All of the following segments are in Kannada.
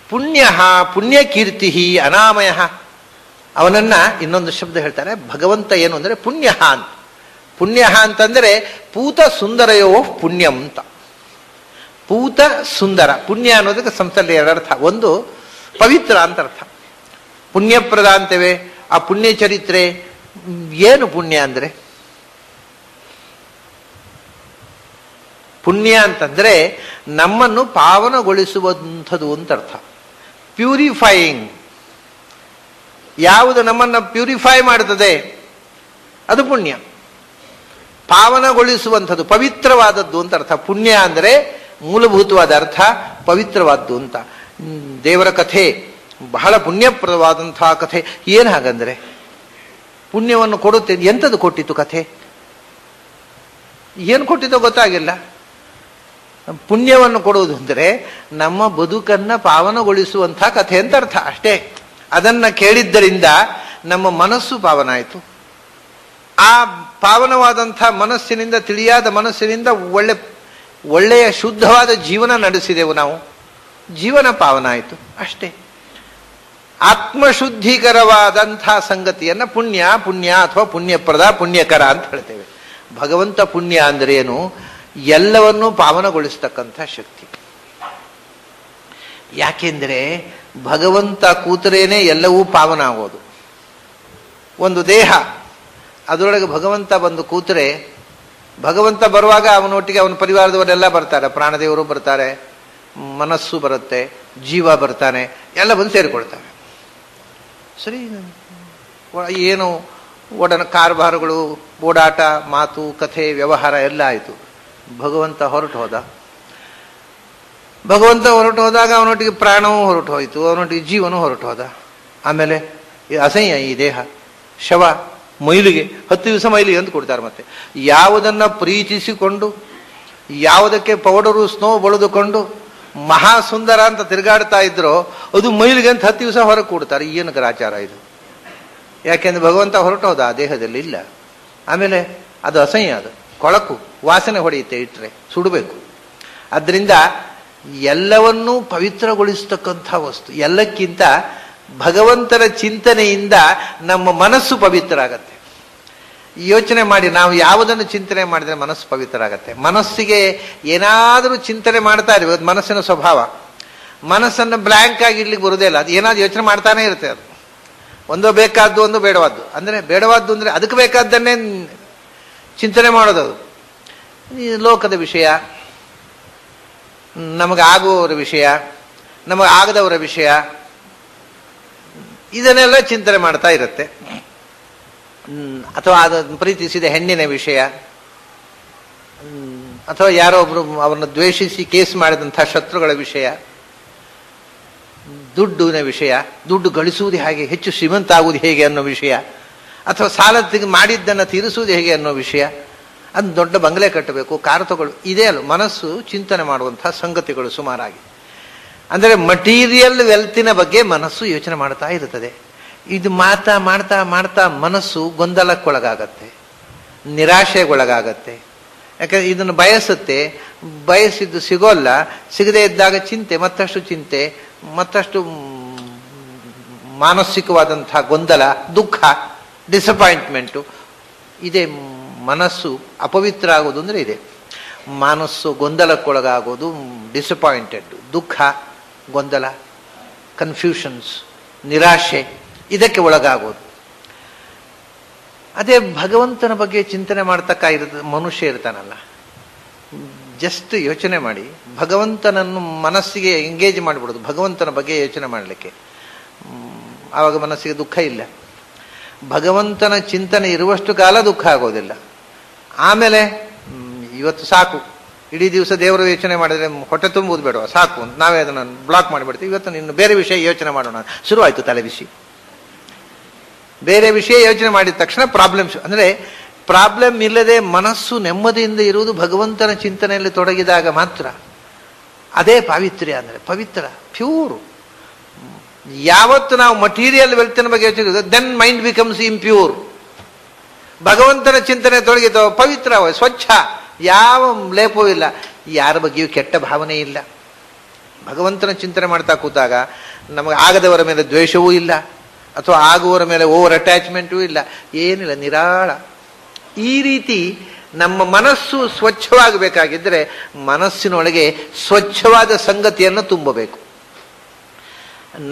ಪುಣ್ಯ ಪುಣ್ಯಕೀರ್ತಿ ಅನಾಮಯ. ಅವನನ್ನ ಇನ್ನೊಂದು ಶಬ್ದ ಹೇಳ್ತಾರೆ, ಭಗವಂತ ಏನು ಅಂದರೆ ಪುಣ್ಯ ಅಂತ. ಪುಣ್ಯ ಅಂತಂದರೆ ಪೂತ ಸುಂದರಯೋ ಪುಣ್ಯಂ ಅಂತ. ಪೂತ ಸುಂದರ, ಪುಣ್ಯ ಅನ್ನೋದಕ್ಕೆ ಸಂಸ್ಥೆಯಲ್ಲಿ ಎರಡರ್ಥ. ಒಂದು ಪವಿತ್ರ ಅಂತ ಅರ್ಥ. ಪುಣ್ಯಪ್ರದ ಅಂತೇವೆ. ಆ ಪುಣ್ಯ ಚರಿತ್ರೆ ಏನು? ಪುಣ್ಯ ಅಂದರೆ ಪುಣ್ಯ ಅಂತಂದ್ರೆ ನಮ್ಮನ್ನು ಪಾವನಗೊಳಿಸುವಂಥದ್ದು ಅಂತ ಅರ್ಥ. ಪ್ಯೂರಿಫೈಯಿಂಗ್. ಯಾವುದು ನಮ್ಮನ್ನು ಪ್ಯೂರಿಫೈ ಮಾಡುತ್ತದೆ ಅದು ಪುಣ್ಯ. ಪಾವನಗೊಳಿಸುವಂಥದ್ದು, ಪವಿತ್ರವಾದದ್ದು ಅಂತ ಅರ್ಥ. ಪುಣ್ಯ ಅಂದರೆ ಮೂಲಭೂತವಾದ ಅರ್ಥ ಪವಿತ್ರವಾದ್ದು ಅಂತ. ದೇವರ ಕಥೆ ಬಹಳ ಪುಣ್ಯಪ್ರದವಾದಂತಹ ಕಥೆ. ಏನು ಹಾಗಂದ್ರೆ ಪುಣ್ಯವನ್ನು ಕೊಡುತ್ತೆ. ಎಂಥದ್ದು ಕೊಟ್ಟಿತ್ತು ಕಥೆ? ಏನು ಕೊಟ್ಟಿತ್ತೋ ಗೊತ್ತಾಗಿಲ್ಲ. ಪುಣ್ಯವನ್ನು ಕೊಡುವುದು ಅಂದರೆ ನಮ್ಮ ಬದುಕನ್ನ ಪಾವನಗೊಳಿಸುವಂಥ ಕಥೆ ಅಂತ ಅರ್ಥ ಅಷ್ಟೇ. ಅದನ್ನ ಕೇಳಿದ್ದರಿಂದ ನಮ್ಮ ಮನಸ್ಸು ಪಾವನ ಆಯಿತು. ಆ ಪಾವನವಾದಂಥ ಮನಸ್ಸಿನಿಂದ, ತಿಳಿಯಾದ ಮನಸ್ಸಿನಿಂದ ಒಳ್ಳೆಯ ಶುದ್ಧವಾದ ಜೀವನ ನಡೆಸಿದೆವು ನಾವು. ಜೀವನ ಪಾವನ ಆಯಿತು ಅಷ್ಟೇ. ಆತ್ಮಶುದ್ಧೀಕರವಾದಂಥ ಸಂಗತಿಯನ್ನ ಪುಣ್ಯ ಪುಣ್ಯ ಅಥವಾ ಪುಣ್ಯಪ್ರದ, ಪುಣ್ಯಕರ ಅಂತ ಹೇಳ್ತೇವೆ. ಭಗವಂತ ಪುಣ್ಯ ಅಂದ್ರೆ ಏನು? ಎಲ್ಲವನ್ನೂ ಪಾವನಗೊಳಿಸ್ತಕ್ಕಂಥ ಶಕ್ತಿ. ಯಾಕೆಂದ್ರೆ ಭಗವಂತ ಕೂತರೇನೆ ಎಲ್ಲವೂ ಪಾವನ ಆಗೋದು. ಒಂದು ದೇಹ, ಅದರೊಳಗೆ ಭಗವಂತ ಬಂದು ಕೂತರೆ, ಭಗವಂತ ಬರುವಾಗ ಅವನೊಟ್ಟಿಗೆ ಅವನ ಪರಿವಾರದವರೆಲ್ಲ ಬರ್ತಾರೆ. ಪ್ರಾಣದೇವರು ಬರ್ತಾರೆ, ಮನಸ್ಸು ಬರುತ್ತೆ, ಜೀವ ಬರ್ತಾನೆ, ಎಲ್ಲ ಬಂದು ಸೇರಿಕೊಳ್ತಾರೆ. ಸರಿ, ಏನು ಕಾರಬಾರಗಳು, ಓಡಾಟ, ಮಾತು, ಕಥೆ, ವ್ಯವಹಾರ ಎಲ್ಲ ಆಯಿತು. ಭಗವಂತ ಹೊರಟು ಹೋದ. ಭಗವಂತ ಹೊರಟು ಹೋದಾಗ ಅವನೊಟ್ಟಿಗೆ ಪ್ರಾಣವೂ ಹೊರಟು ಹೋಯಿತು, ಅವನೊಟ್ಟಿಗೆ ಜೀವನೂ ಹೊರಟು ಹೋದ. ಆಮೇಲೆ ಅಸಹ್ಯ ಈ ದೇಹ, ಶವ, ಮೈಲಿಗೆ 10 ದಿವಸ ಮೈಲಿಗೆ ಅಂತ ಕೊಡ್ತಾರೆ. ಮತ್ತೆ ಯಾವುದನ್ನ ಪ್ರೀತಿಸಿಕೊಂಡು, ಯಾವುದಕ್ಕೆ ಪೌಡರು ಸ್ನೋ ಬಳಿದುಕೊಂಡು ಮಹಾ ಸುಂದರ ಅಂತ ತಿರುಗಾಡ್ತಾ ಇದ್ರೋ ಅದು ಮೈಲಿಗೆ ಅಂತ 10 ದಿವಸ ಹೊರಗೆ ಕೊಡ್ತಾರೆ. ಏನು ಗ್ರಾಚಾರ ಇದು? ಯಾಕೆಂದ್ರೆ ಭಗವಂತ ಹೊರಟು ಹೋದ, ಆ ದೇಹದಲ್ಲಿ ಇಲ್ಲ. ಆಮೇಲೆ ಅದು ಅಸಹ್ಯ, ಅದು ಕೊಳಕು, ವಾಸನೆ ಹೊಡೆಯುತ್ತೆ, ಇಟ್ಟರೆ ಸುಡಬೇಕು. ಅದರಿಂದ ಎಲ್ಲವನ್ನೂ ಪವಿತ್ರಗೊಳಿಸ್ತಕ್ಕಂಥ ವಸ್ತು. ಎಲ್ಲಕ್ಕಿಂತ ಭಗವಂತನ ಚಿಂತನೆಯಿಂದ ನಮ್ಮ ಮನಸ್ಸು ಪವಿತ್ರ ಆಗತ್ತೆ. ಯೋಚನೆ ಮಾಡಿ, ನಾವು ಯಾವುದನ್ನು ಚಿಂತನೆ ಮಾಡಿದ್ರೆ ಮನಸ್ಸು ಪವಿತ್ರ ಆಗತ್ತೆ. ಮನಸ್ಸಿಗೆ ಏನಾದರೂ ಚಿಂತನೆ ಮಾಡ್ತಾ ಇರ್ಬೇಕು. ಅದು ಮನಸ್ಸಿನ ಸ್ವಭಾವ. ಮನಸ್ಸನ್ನು ಬ್ಲ್ಯಾಂಕ್ ಆಗಿ ಇಡ್ಲಿಕ್ಕೆ ಬರುವುದೇ ಇಲ್ಲ. ಅದು ಏನಾದ್ರು ಯೋಚನೆ ಮಾಡ್ತಾನೆ ಇರುತ್ತೆ. ಅದು ಒಂದೋ ಬೇಕಾದ್ದು, ಒಂದು ಬೇಡವಾದ್ದು. ಅಂದರೆ ಬೇಡವಾದ್ದು ಅಂದರೆ ಅದಕ್ಕೆ ಬೇಕಾದ್ದನ್ನೇ ಚಿಂತನೆ ಮಾಡೋದು. ಅದು ಈ ಲೋಕದ ವಿಷಯ, ನಮಗಾಗುವವರ ವಿಷಯ, ನಮಗಾಗದವರ ವಿಷಯ, ಇದನ್ನೆಲ್ಲ ಚಿಂತನೆ ಮಾಡ್ತಾ ಇರುತ್ತೆ. ಅಥವಾ ಅದನ್ನು ಪ್ರೀತಿಸಿದ ಹೆಣ್ಣಿನ ವಿಷಯ, ಅಥವಾ ಯಾರೋ ಒಬ್ರು ಅವರನ್ನು ದ್ವೇಷಿಸಿ ಕೇಸ್ ಮಾಡಿದಂಥ ಶತ್ರುಗಳ ವಿಷಯ, ದುಡ್ಡಿನ ವಿಷಯ, ದುಡ್ಡು ಗಳಿಸುವುದು ಹೇಗೆ, ಹೆಚ್ಚು ಶ್ರೀಮಂತ ಆಗುವುದು ಹೇಗೆ ಅನ್ನೋ ವಿಷಯ, ಅಥವಾ ಸಾಲ ಮಾಡಿದ್ದನ್ನು ತೀರಿಸುವುದು ಹೇಗೆ ಅನ್ನೋ ವಿಷಯ. ಅದು ದೊಡ್ಡ ಬಂಗಲೆ ಕಟ್ಟಬೇಕು, ಕಾರು ತಗೊಳ್ಬೇಕು, ಇದೇ ಅಲ್ಲ ಮನಸ್ಸು ಚಿಂತನೆ ಮಾಡುವಂಥ ಸಂಗತಿಗಳು ಸುಮಾರಾಗಿ. ಅಂದರೆ ಮಟೀರಿಯಲ್ ವೆಲ್ತಿನ ಬಗ್ಗೆ ಮನಸ್ಸು ಯೋಚನೆ ಮಾಡ್ತಾ ಇರುತ್ತದೆ. ಇದು ಮಾಡ್ತಾ ಮಾಡ್ತಾ ಮಾಡ್ತಾ ಮನಸ್ಸು ಗೊಂದಲಕ್ಕೊಳಗಾಗತ್ತೆ, ನಿರಾಶೆಗೊಳಗಾಗತ್ತೆ. ಯಾಕಂದ್ರೆ ಇದನ್ನು ಬಯಸುತ್ತೆ, ಬಯಸಿದ್ದು ಸಿಗೋಲ್ಲ, ಸಿಗದೇ ಇದ್ದಾಗ ಚಿಂತೆ, ಮತ್ತಷ್ಟು ಚಿಂತೆ, ಮತ್ತಷ್ಟು ಮಾನಸಿಕವಾದಂಥ ಗೊಂದಲ, ದುಃಖ, ಡಿಸಪಾಯಿಂಟ್ಮೆಂಟು. ಇದೇ ಮನಸ್ಸು ಅಪವಿತ್ರ ಆಗೋದು ಅಂದರೆ ಇದೆ. ಮನಸ್ಸು ಗೊಂದಲಕ್ಕೊಳಗಾಗೋದು, ಡಿಸಪಾಯಿಂಟೆಡ್, ದುಃಖ, ಗೊಂದಲ, ಕನ್ಫ್ಯೂಷನ್ಸ್, ನಿರಾಶೆ, ಇದಕ್ಕೆ ಒಳಗಾಗೋದು. ಅದೇ ಭಗವಂತನ ಬಗ್ಗೆ ಚಿಂತನೆ ಮಾಡ್ತಕ್ಕ ಮನುಷ್ಯ ಇರ್ತಾನಲ್ಲ, ಜಸ್ಟ್ ಯೋಚನೆ ಮಾಡಿ, ಭಗವಂತನನ್ನು ಮನಸ್ಸಿಗೆ ಎಂಗೇಜ್ ಮಾಡಿಬಿಡೋದು, ಭಗವಂತನ ಬಗ್ಗೆ ಯೋಚನೆ ಮಾಡಲಿಕ್ಕೆ. ಆವಾಗ ಮನಸ್ಸಿಗೆ ದುಃಖ ಇಲ್ಲ. ಭಗವಂತನ ಚಿಂತನೆ ಇರುವಷ್ಟು ಕಾಲ ದುಃಖ ಆಗೋದಿಲ್ಲ. ಆಮೇಲೆ ಇವತ್ತು ಸಾಕು, ಇಡೀ ದಿವಸ ದೇವರ ಯೋಚನೆ ಮಾಡಿದ್ರೆ ಹೊಟ್ಟೆ ತುಂಬುವುದು ಬೇಡವಾ, ಸಾಕು, ನಾವೇ ಅದನ್ನು ಬ್ಲಾಕ್ ಮಾಡಿಬಿಡ್ತೀವಿ. ಇವತ್ತು ನಿನ್ನ ಬೇರೆ ವಿಷಯ ಯೋಚನೆ ಮಾಡೋಣ, ಶುರುವಾಯಿತು ತಲೆ ಬಿಸಿ. ಬೇರೆ ವಿಷಯ ಯೋಚನೆ ಮಾಡಿದ ತಕ್ಷಣ ಪ್ರಾಬ್ಲಮ್ಸ್. ಅಂದರೆ ಪ್ರಾಬ್ಲಮ್ ಇಲ್ಲದೆ ಮನಸ್ಸು ನೆಮ್ಮದಿಯಿಂದ ಇರುವುದು ಭಗವಂತನ ಚಿಂತನೆಯಲ್ಲಿ ತೊಡಗಿದಾಗ ಮಾತ್ರ. ಅದೇ ಪಾವಿತ್ರ್ಯ. ಅಂದರೆ ಪವಿತ್ರ, ಪ್ಯೂರ್. ಯಾವತ್ತು ನಾವು ಮಟೀರಿಯಲ್ ವೆಲ್ತಿನ ಬಗ್ಗೆ ಯೋಚನೆ, ದೆನ್ ಮೈಂಡ್ ಬಿಕಮ್ಸ್ ಇಂಪ್ಯೂರ್. ಭಗವಂತನ ಚಿಂತನೆ ತೊಡಗಿದ ಪವಿತ್ರ, ಸ್ವಚ್ಛ, ಯಾವ ಲೇಪವೂ ಇಲ್ಲ, ಯಾರ ಬಗ್ಗೆಯೂ ಕೆಟ್ಟ ಭಾವನೆ ಇಲ್ಲ. ಭಗವಂತನ ಚಿಂತನೆ ಮಾಡ್ತಾ ಕೂತಾಗ ನಮಗೆ ಆಗದವರ ಮೇಲೆ ದ್ವೇಷವೂ ಇಲ್ಲ, ಅಥವಾ ಆಗುವವರ ಮೇಲೆ ಓವರ್ ಅಟ್ಯಾಚ್ಮೆಂಟೂ ಇಲ್ಲ, ಏನಿಲ್ಲ, ನಿರಾಳ. ಈ ರೀತಿ ನಮ್ಮ ಮನಸ್ಸು ಸ್ವಚ್ಛವಾಗಬೇಕಾಗಿದ್ದರೆ ಮನಸ್ಸಿನೊಳಗೆ ಸ್ವಚ್ಛವಾದ ಸಂಗತಿಯನ್ನು ತುಂಬಬೇಕು.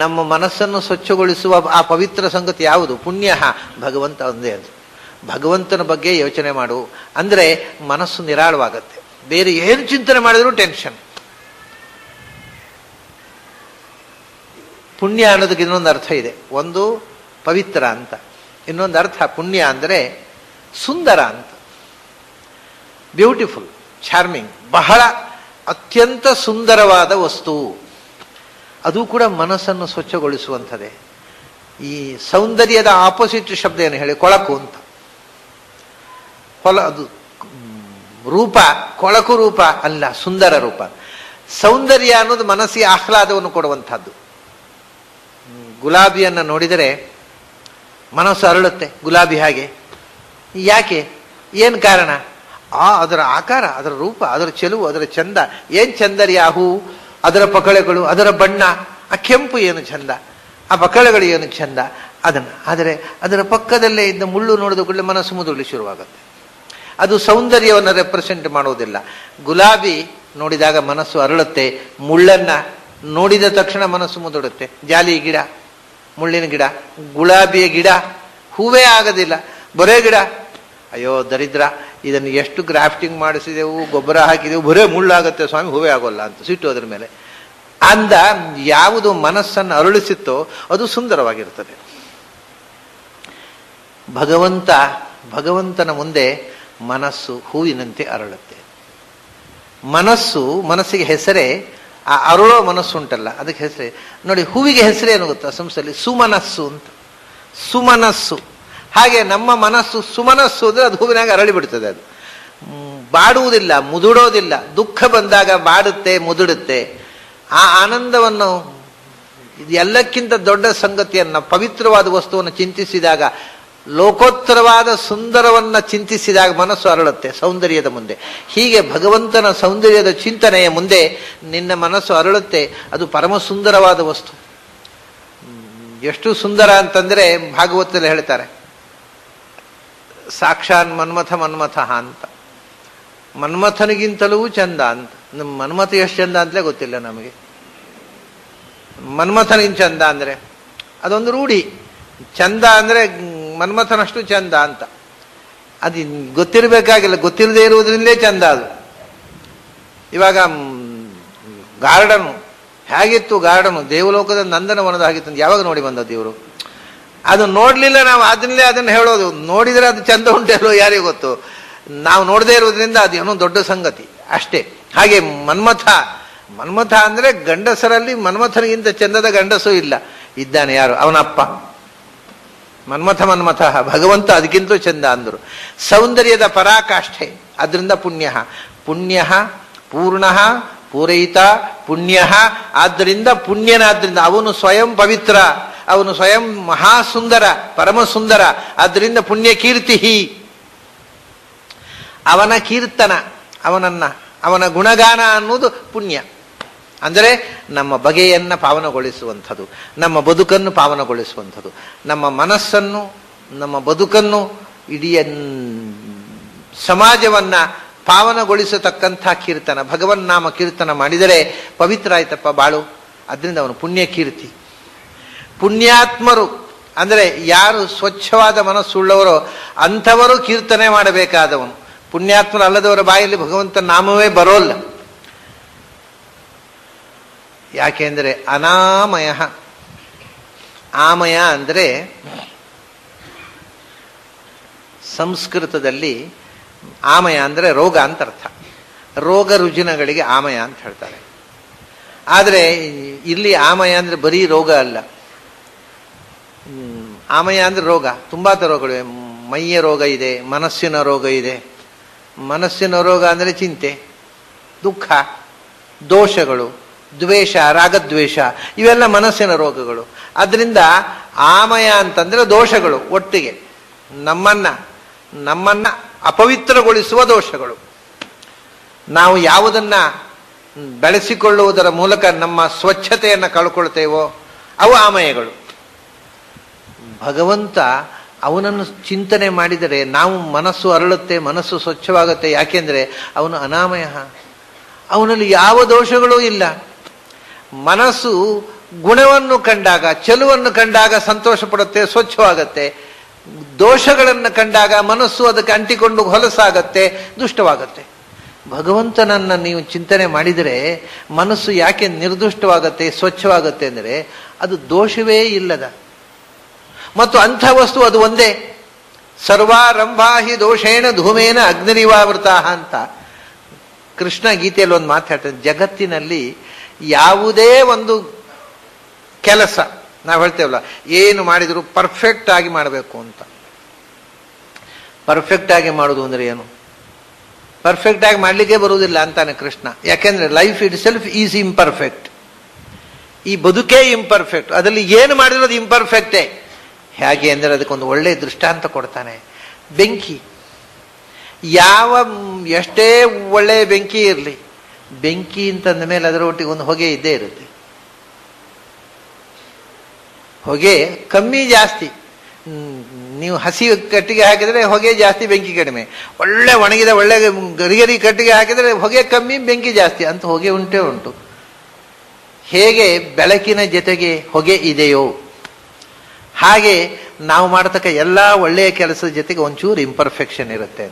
ನಮ್ಮ ಮನಸ್ಸನ್ನು ಸ್ವಚ್ಛಗೊಳಿಸುವ ಆ ಪವಿತ್ರ ಸಂಗತಿ ಯಾವುದು? ಪುಣ್ಯ. ಭಗವಂತ ಒಂದೇ. ಅದು ಭಗವಂತನ ಬಗ್ಗೆ ಯೋಚನೆ ಮಾಡು ಅಂದರೆ ಮನಸ್ಸು ನಿರಾಳವಾಗತ್ತೆ. ಬೇರೆ ಏನು ಚಿಂತನೆ ಮಾಡಿದರೂ ಟೆನ್ಷನ್. ಪುಣ್ಯ ಅನ್ನೋದಕ್ಕೆ ಇನ್ನೊಂದು ಅರ್ಥ ಇದೆ. ಒಂದು ಪವಿತ್ರ ಅಂತ, ಇನ್ನೊಂದು ಅರ್ಥ ಪುಣ್ಯ ಅಂದರೆ ಸುಂದರ ಅಂತ. ಬ್ಯೂಟಿಫುಲ್, ಚಾರ್ಮಿಂಗ್, ಬಹಳ ಅತ್ಯಂತ ಸುಂದರವಾದ ವಸ್ತು. ಅದು ಕೂಡ ಮನಸ್ಸನ್ನು ಸ್ವಚ್ಛಗೊಳಿಸುವಂಥದ್ದೇ. ಈ ಸೌಂದರ್ಯದ ಆಪೋಸಿಟ್ ಶಬ್ದ ಏನು ಹೇಳಿ? ಕೊಳಕು ಅಂತ. ಅದು ರೂಪ, ಕೊಳಕು ರೂಪ ಅಲ್ಲ, ಸುಂದರ ರೂಪ. ಸೌಂದರ್ಯ ಅನ್ನೋದು ಮನಸ್ಸಿಗೆ ಆಹ್ಲಾದವನ್ನು ಕೊಡುವಂಥದ್ದು. ಗುಲಾಬಿಯನ್ನು ನೋಡಿದರೆ ಮನಸ್ಸು ಅರಳುತ್ತೆ, ಗುಲಾಬಿ ಹಾಗೆ. ಯಾಕೆ? ಏನು ಕಾರಣ? ಅದರ ಆಕಾರ, ಅದರ ರೂಪ, ಅದರ ಚೆಲುವು, ಅದರ ಚಂದ. ಏನು ಚಂದರ್ಯ ಆ ಹೂ, ಅದರ ಪಕಳೆಗಳು, ಅದರ ಬಣ್ಣ, ಆ ಕೆಂಪು ಏನು ಚಂದ, ಆ ಪಕಳೆಗಳು ಏನು ಚಂದ. ಆದರೆ ಅದರ ಪಕ್ಕದಲ್ಲೇ ಇದ್ದ ಮುಳ್ಳು ನೋಡಿದ ಕೂಡಲೇ ಮನಸ್ಸು ಮುದುರಲಿ ಶುರುವಾಗುತ್ತೆ. ಅದು ಸೌಂದರ್ಯವನ್ನು ರೆಪ್ರೆಸೆಂಟ್ ಮಾಡೋದಿಲ್ಲ. ಗುಲಾಬಿ ನೋಡಿದಾಗ ಮನಸ್ಸು ಅರಳುತ್ತೆ, ಮುಳ್ಳನ್ನು ನೋಡಿದ ತಕ್ಷಣ ಮನಸ್ಸು ಮುದುಡುತ್ತೆ. ಜಾಲಿ ಗಿಡ, ಮುಳ್ಳಿನ ಗಿಡ, ಗುಲಾಬಿಯ ಗಿಡ ಹೂವೇ ಆಗೋದಿಲ್ಲ, ಬರೇ ಗಿಡ. ಅಯ್ಯೋ ದರಿದ್ರ, ಇದನ್ನು ಎಷ್ಟು ಗ್ರಾಫ್ಟಿಂಗ್ ಮಾಡಿಸಿದೆವು, ಗೊಬ್ಬರ ಹಾಕಿದೆವು, ಬರೇ ಮುಳ್ಳಾಗುತ್ತೆ ಸ್ವಾಮಿ, ಹೂವೇ ಆಗೋಲ್ಲ ಅಂತ ಸಿಟ್ಟು ಅದ್ರ ಮೇಲೆ. ಅಂದ ಯಾವುದು ಮನಸ್ಸನ್ನು ಅರಳಿಸುತ್ತೋ ಅದು ಸುಂದರವಾಗಿರ್ತದೆ. ಭಗವಂತನ ಮುಂದೆ ಮನಸ್ಸು ಹೂವಿನಂತೆ ಅರಳುತ್ತೆ. ಮನಸ್ಸಿಗೆ ಹೆಸರೇ ಆ ಅರಳೋ ಮನಸ್ಸು ಉಂಟಲ್ಲ, ಅದಕ್ಕೆ ಹೆಸರೇ ನೋಡಿ. ಹೂವಿಗೆ ಹೆಸರೇನು ಗೊತ್ತಾ? ಸಂಸ್ಥೆಯಲ್ಲಿ ಸುಮನಸ್ಸು ಅಂತ. ಸುಮನಸ್ಸು. ಹಾಗೆ ನಮ್ಮ ಮನಸ್ಸು ಸುಮನಸ್ಸು ಅಂದರೆ ಅದು ಹೂವಿನಾಗ ಅರಳಿ ಬಿಡ್ತದೆ. ಅದು ಬಾಡುವುದಿಲ್ಲ, ಮುದುಡೋದಿಲ್ಲ. ದುಃಖ ಬಂದಾಗ ಬಾಡುತ್ತೆ, ಮುದುಡುತ್ತೆ. ಆ ಆನಂದವನ್ನು, ಎಲ್ಲಕ್ಕಿಂತ ದೊಡ್ಡ ಸಂಗತಿಯನ್ನು, ಪವಿತ್ರವಾದ ವಸ್ತುವನ್ನು ಚಿಂತಿಸಿದಾಗ, ಲೋಕೋತ್ತರವಾದ ಸುಂದರವನ್ನು ಚಿಂತಿಸಿದಾಗ ಮನಸ್ಸು ಅರಳುತ್ತೆ ಸೌಂದರ್ಯದ ಮುಂದೆ. ಹೀಗೆ ಭಗವಂತನ ಸೌಂದರ್ಯದ ಚಿಂತನೆಯ ಮುಂದೆ ನಿನ್ನ ಮನಸ್ಸು ಅರಳುತ್ತೆ. ಅದು ಪರಮ ಸುಂದರವಾದ ವಸ್ತು. ಎಷ್ಟು ಸುಂದರ ಅಂತಂದರೆ ಭಾಗವತದಲ್ಲಿ ಹೇಳ್ತಾರೆ, ಸಾಕ್ಷಾನ್ ಮನ್ಮಥ ಅಂತ. ಮನ್ಮಥನಿಗಿಂತಲೂ ಚಂದ ಅಂತ. ನಮ್ಮ ಮನ್ಮಥ ಎಷ್ಟು ಚಂದ ಅಂತಲೇ ಗೊತ್ತಿಲ್ಲ ನಮಗೆ. ಮನ್ಮಥನಿಗಿಂತ ಚಂದ ಅಂದರೆ ಅದೊಂದು ರೂಢಿ. ಚಂದ ಅಂದರೆ ಮನ್ಮಥನಷ್ಟು ಚಂದ ಅಂತ. ಅದು ಗೊತ್ತಿರಬೇಕಾಗಿಲ್ಲ, ಗೊತ್ತಿಲ್ಲದೆ ಇರುವುದರಿಂದಲೇ ಚಂದ ಅದು. ಇವಾಗ ಗಾರ್ಡನು ಹೇಗಿತ್ತು? ಗಾರ್ಡನು ದೇವಲೋಕದ ನಂದನವನದ ಆಗಿತ್ತು. ಯಾವಾಗ ನೋಡಿ ಬಂದದ್ದು ಇವರು? ಅದು ನೋಡಲಿಲ್ಲ ನಾವು, ಅದನ್ನು ಹೇಳೋದು. ನೋಡಿದರೆ ಅದು ಚಂದ ಉಂಟಲ್ಲೋ ಯಾರಿಗೂ ಗೊತ್ತು. ನಾವು ನೋಡದೇ ಇರುವುದರಿಂದ ಅದು ಏನೋ ದೊಡ್ಡ ಸಂಗತಿ ಅಷ್ಟೇ. ಹಾಗೆ ಮನ್ಮಥ ಅಂದರೆ ಗಂಡಸರಲ್ಲಿ ಮನ್ಮಥನಿಗಿಂತ ಚಂದದ ಗಂಡಸೂ ಇಲ್ಲ. ಇದ್ದಾನೆ ಯಾರು? ಅವನಪ್ಪ ಮನ್ಮಥ. ಭಗವಂತ ಅದಕ್ಕಿಂತ ಚಂದ ಅಂದರು. ಸೌಂದರ್ಯದ ಪರಾಕಾಷ್ಠೆ. ಅದರಿಂದ ಪುಣ್ಯ ಪೂರ್ಣ ಪೂರೈತ ಪುಣ್ಯ. ಆದ್ದರಿಂದ ಪುಣ್ಯನಾದ್ರಿಂದ ಅವನು ಸ್ವಯಂ ಪವಿತ್ರ, ಅವನು ಸ್ವಯಂ ಮಹಾಸುಂದರ, ಪರಮ ಸುಂದರ. ಆದ್ದರಿಂದ ಪುಣ್ಯ ಕೀರ್ತಿ. ಅವನ ಕೀರ್ತನ, ಅವನ ಗುಣಗಾನ ಅನ್ನುವುದು ಪುಣ್ಯ. ಅಂದರೆ ನಮ್ಮ ಬಗೆಯನ್ನು ಪಾವನಗೊಳಿಸುವಂಥದ್ದು, ನಮ್ಮ ಬದುಕನ್ನು ಪಾವನಗೊಳಿಸುವಂಥದ್ದು, ನಮ್ಮ ಮನಸ್ಸನ್ನು, ನಮ್ಮ ಬದುಕನ್ನು, ಇಡೀ ಸಮಾಜವನ್ನು ಪಾವನಗೊಳಿಸತಕ್ಕಂಥ ಕೀರ್ತನ. ಭಗವನ್ನಾಮ ಕೀರ್ತನ ಮಾಡಿದರೆ ಪವಿತ್ರ ಆಯ್ತಪ್ಪ ಬಾಳು. ಅದರಿಂದ ಅವನು ಪುಣ್ಯ ಕೀರ್ತಿ. ಪುಣ್ಯಾತ್ಮರು ಅಂದರೆ ಯಾರು ಸ್ವಚ್ಛವಾದ ಮನಸ್ಸುಳ್ಳವರೋ ಅಂಥವರು ಕೀರ್ತನೆ ಮಾಡಬೇಕಾದವನು. ಪುಣ್ಯಾತ್ಮರು ಅಲ್ಲದವರ ಬಾಯಲ್ಲಿ ಭಗವಂತನ ನಾಮವೇ ಬರೋಲ್ಲ. ಯಾಕೆಂದರೆ ಅನಾಮಯ. ಆಮಯ ಅಂದರೆ ಸಂಸ್ಕೃತದಲ್ಲಿ ಆಮಯ ಅಂದರೆ ರೋಗ ಅಂತ ಅರ್ಥ. ರೋಗ ರುಜಿನಗಳಿಗೆ ಆಮಯ ಅಂತ ಹೇಳ್ತಾರೆ. ಆದರೆ ಇಲ್ಲಿ ಆಮಯ ಅಂದರೆ ಬರೀ ರೋಗ ಅಲ್ಲ. ಆಮಯ ಅಂದರೆ ರೋಗ, ತುಂಬ ರೋಗಗಳಿವೆ. ಮೈಯ ರೋಗ ಇದೆ, ಮನಸ್ಸಿನ ರೋಗ ಇದೆ. ಮನಸ್ಸಿನ ರೋಗ ಅಂದರೆ ಚಿಂತೆ, ದುಃಖ, ದೋಷಗಳು, ದ್ವೇಷ, ರಾಗದ್ವೇಷ, ಇವೆಲ್ಲ ಮನಸ್ಸಿನ ರೋಗಗಳು. ಅದರಿಂದ ಆಮಯ ಅಂತಂದರೆ ದೋಷಗಳು ಒಟ್ಟಿಗೆ, ನಮ್ಮನ್ನ ಅಪವಿತ್ರಗೊಳಿಸುವ ದೋಷಗಳು. ನಾವು ಯಾವುದನ್ನ ಬೆಳೆಸಿಕೊಳ್ಳುವುದರ ಮೂಲಕ ನಮ್ಮ ಸ್ವಚ್ಛತೆಯನ್ನು ಕಳ್ಕೊಳ್ತೇವೋ ಅವು ಆಮಯಗಳು. ಭಗವಂತ ಅವನನ್ನು ಚಿಂತನೆ ಮಾಡಿದರೆ ನಾವು ಮನಸ್ಸು ಅರಳುತ್ತೆ, ಮನಸ್ಸು ಸ್ವಚ್ಛವಾಗುತ್ತೆ. ಯಾಕೆಂದರೆ ಅವನು ಅನಾಮಯ, ಅವನಲ್ಲಿ ಯಾವ ದೋಷಗಳೂ ಇಲ್ಲ. ಮನಸ್ಸು ಗುಣವನ್ನು ಕಂಡಾಗ, ಚೆಲುವನ್ನು ಕಂಡಾಗ ಸಂತೋಷ ಪಡುತ್ತೆ, ಸ್ವಚ್ಛವಾಗತ್ತೆ. ದೋಷಗಳನ್ನು ಕಂಡಾಗ ಮನಸ್ಸು ಅದಕ್ಕೆ ಅಂಟಿಕೊಂಡು ಹೊಲಸಾಗತ್ತೆ, ದುಷ್ಟವಾಗತ್ತೆ. ಭಗವಂತನನ್ನು ನೀವು ಚಿಂತನೆ ಮಾಡಿದರೆ ಮನಸ್ಸು ಯಾಕೆ ನಿರ್ದುಷ್ಟವಾಗತ್ತೆ, ಸ್ವಚ್ಛವಾಗತ್ತೆ ಅಂದರೆ ಅದು ದೋಷವೇ ಇಲ್ಲದ ಮತ್ತು ಅಂಥ ವಸ್ತು ಅದು ಒಂದೇ. ಸರ್ವಾರಂಭಾಹಿ ದೋಷೇಣ ಧೂಮೇನ ಅಗ್ನಿರಿವಾವೃತ ಅಂತ ಕೃಷ್ಣ ಗೀತೆಯಲ್ಲಿ ಒಂದು ಮಾತಾಡ್ತಾರೆ. ಜಗತ್ತಿನಲ್ಲಿ ಯಾವುದೇ ಒಂದು ಕೆಲಸ ನಾವು ಹೇಳ್ತೇವಲ್ಲ, ಏನು ಮಾಡಿದ್ರು ಪರ್ಫೆಕ್ಟ್ ಆಗಿ ಮಾಡಬೇಕು ಅಂತ. ಪರ್ಫೆಕ್ಟ್ ಆಗಿ ಮಾಡೋದು ಅಂದ್ರೆ ಏನು? ಪರ್ಫೆಕ್ಟ್ ಆಗಿ ಮಾಡಲಿಕ್ಕೆ ಬರುವುದಿಲ್ಲ ಅಂತಾನೆ ಕೃಷ್ಣ. ಯಾಕೆಂದ್ರೆ life it self is imperfect. ಈ ಬದುಕೇ ಇಂಪರ್ಫೆಕ್ಟ್, ಅದರಲ್ಲಿ ಏನು ಮಾಡಿರೋದು ಇಂಪರ್ಫೆಕ್ಟೇ. ಹೇಗೆ ಅಂದರೆ ಅದಕ್ಕೊಂದು ಒಳ್ಳೆಯ ದೃಷ್ಟಾಂತ ಕೊಡ್ತಾನೆ. ಬೆಂಕಿ, ಎಷ್ಟೇ ಒಳ್ಳೆಯ ಬೆಂಕಿ ಇರಲಿ, ಬೆಂಕಿ ಅಂತಂದ ಮೇಲೆ ಅದರ ಒಟ್ಟಿಗೆ ಒಂದು ಹೊಗೆ ಇದ್ದೇ ಇರುತ್ತೆ. ಹೊಗೆ ಕಮ್ಮಿ ಜಾಸ್ತಿ, ನೀವು ಹಸಿ ಕಟ್ಟಿಗೆ ಹಾಕಿದರೆ ಹೊಗೆ ಜಾಸ್ತಿ, ಬೆಂಕಿ ಕಡಿಮೆ. ಒಳ್ಳೆ ಒಣಗಿದ ಒಳ್ಳೆ ಗರಿಗರಿ ಕಟ್ಟಿಗೆ ಹಾಕಿದರೆ ಹೊಗೆ ಕಮ್ಮಿ, ಬೆಂಕಿ ಜಾಸ್ತಿ ಅಂತ ಹೊಗೆ ಉಂಟೇ ಉಂಟು. ಹೇಗೆ ಬೆಳಕಿನ ಜೊತೆಗೆ ಹೊಗೆ ಇದೆಯೋ ಹಾಗೆ ನಾವು ಮಾಡತಕ್ಕ ಎಲ್ಲ ಒಳ್ಳೆಯ ಕೆಲಸದ ಜೊತೆಗೆ ಒಂಚೂರು ಇಂಪರ್ಫೆಕ್ಷನ್ ಇರುತ್ತೆ.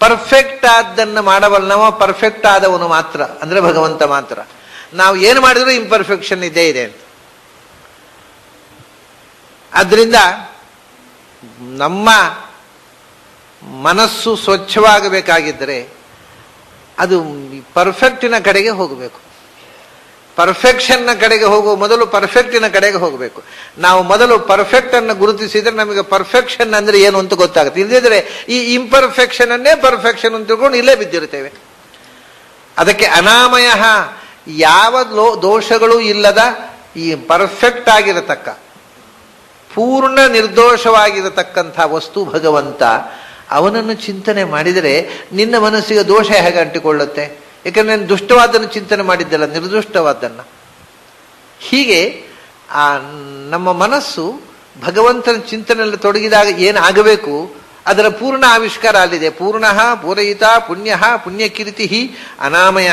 ಪರ್ಫೆಕ್ಟ್ ಆದ್ದನ್ನು ಮಾಡಬಲ್ಲವ ಪರ್ಫೆಕ್ಟ್ ಆದವನು ಮಾತ್ರ, ಅಂದ್ರೆ ಭಗವಂತ ಮಾತ್ರ. ನಾವು ಏನು ಮಾಡಿದ್ರೂ ಇಂಪರ್ಫೆಕ್ಷನ್ ಇದ್ದೇ ಇದೆ ಅಂತ. ಆದ್ರಿಂದ ನಮ್ಮ ಮನಸ್ಸು ಸ್ವಚ್ಛವಾಗಬೇಕಾಗಿದ್ದರೆ ಅದು ಪರ್ಫೆಕ್ಟಿನ ಕಡೆಗೆ ಹೋಗಬೇಕು. ಪರ್ಫೆಕ್ಷನ್ನ ಕಡೆಗೆ ಹೋಗುವ ಮೊದಲು ಪರ್ಫೆಕ್ಟಿನ ಕಡೆಗೆ ಹೋಗಬೇಕು. ನಾವು ಮೊದಲು ಪರ್ಫೆಕ್ಟ್ ಅನ್ನು ಗುರುತಿಸಿದ್ರೆ ನಮಗೆ ಪರ್ಫೆಕ್ಷನ್ ಅಂದ್ರೆ ಏನು ಅಂತ ಗೊತ್ತಾಗುತ್ತೆ. ಇಲ್ಲದಿದ್ರೆ ಈ ಇಂಪರ್ಫೆಕ್ಷನ್ ಅನ್ನೇ ಪರ್ಫೆಕ್ಷನ್ ಅಂತ ತಿಳ್ಕೊಂಡು ಇಲ್ಲೇ ಬಿದ್ದಿರ್ತೇವೆ. ಅದಕ್ಕೆ ಅನಾಮಯ, ಯಾವ ದೋಷಗಳು ಇಲ್ಲದ ಈ ಪರ್ಫೆಕ್ಟ್ ಆಗಿರತಕ್ಕ, ಪೂರ್ಣ ನಿರ್ದೋಷವಾಗಿರತಕ್ಕಂಥ ವಸ್ತು ಭಗವಂತ. ಅವನನ್ನು ಚಿಂತನೆ ಮಾಡಿದರೆ ನಿನ್ನ ಮನಸ್ಸಿಗೆ ದೋಷ ಹೇಗೆ ಅಂಟಿಕೊಳ್ಳುತ್ತೆ? ಯಾಕಂದ್ರೆ ನಾನು ದುಷ್ಟವಾದನ್ನು ಚಿಂತನೆ ಮಾಡಿದ್ದಲ್ಲ, ನಿರ್ದುಷ್ಟವಾದನ್ನು. ಹೀಗೆ ಆ ನಮ್ಮ ಮನಸ್ಸು ಭಗವಂತನ ಚಿಂತನೆಯಲ್ಲಿ ತೊಡಗಿದಾಗ ಏನಾಗಬೇಕು ಅದರ ಪೂರ್ಣ ಆವಿಷ್ಕಾರ ಅಲ್ಲಿದೆ. ಪೂರ್ಣ ಪೂರಯಿತ ಪುಣ್ಯ ಪುಣ್ಯಕೀರ್ತಿ ಅನಾಮಯ.